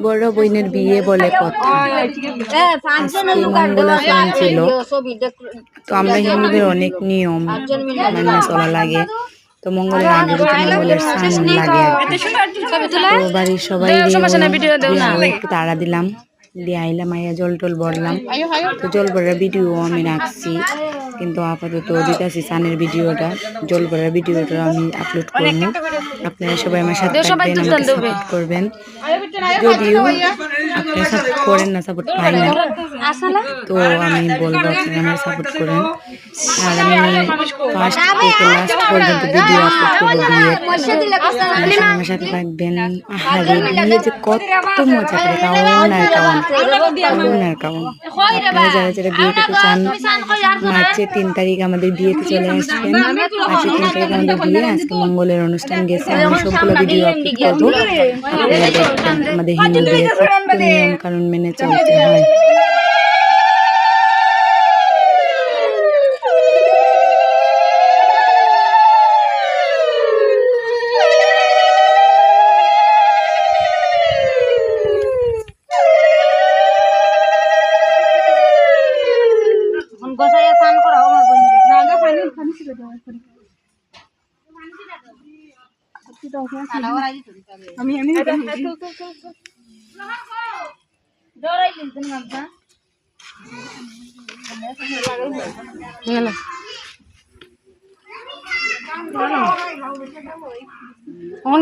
বড় বোনের বিয়ে বলে কথা। আজকে মঙ্গলাচরণ ছিল, তো আমরা হিন্দুদের অনেক নিয়ম মেনে চলা লাগে। তো মঙ্গলের আগে মঙ্গলের স্নান লাগে আর কি। তো বাড়ির সবাই একটু তাড়া দিলাম, দিয়ে আইলাম, আইয়া জল টল ভরলাম। তো জল ভরার ভিডিও আমি রাখছি, কিন্তু আপাতত দিতেছি স্নানের ভিডিওটা। জল ভরার ভিডিওটা আমি আপলোড করবো। আপনারা সবাই আমার সাথে থাকবেন, আমাকে সাপোর্ট করবেন। যদিও আপনারা সাপোর্ট করেন না, সাপোর্ট পাই না, তো আমি বলবো আপনারা আমার সাপোর্ট করেন। আর আমি ফার্স্ট থেকে লাস্ট পর্যন্ত ভিডিও আপলোড করবো বিয়ের। আমার সাথে থাকবেন। আহারে বিয়ে যে কত মজা করে, কাউন আর কাউন, কাউন আর কাউন। আপনারা যারা যারা বিয়ে করতে চান, মার্চের 3 তারিখ আমাদের বিয়েতে চলে আসবেন। মার্চের 3 তারিখ আমাদের বিয়ে। আজকে মঙ্গলের অনুষ্ঠান গেছে, আমি সবগুলো ভিডিও আপলোড করবো। আপনারা দেখবেন আমাদের হিন্দুদের কত নিয়ম কানুন মেনে চলতে হয়।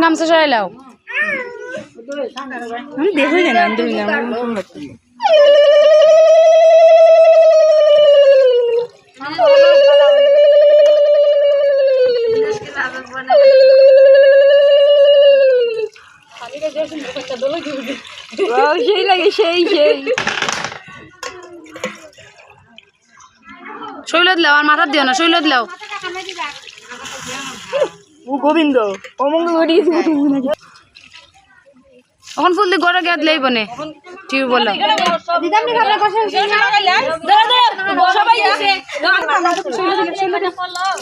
গামছা সরাই লাও, দেখো না সেই লাগে, সেই সেই শৈলত লাও, আর মাথার দিও না, শৈলত লাও। ও গোবিন্দ অমঙ্গল ঘটে গেছে। এখন ফুল দিয়ে গড়ে গেত লইব নে, ঠিক বললাম।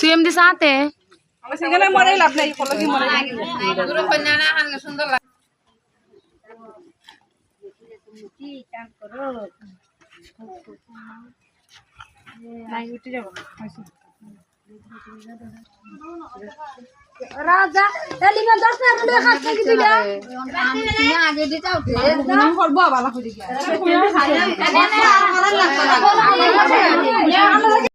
তুই এমনি সাথে রাজা এলিমা 10 মিনিট খাস কি দিলা তুমি আগে দিতাও তে নাম করব বালা করে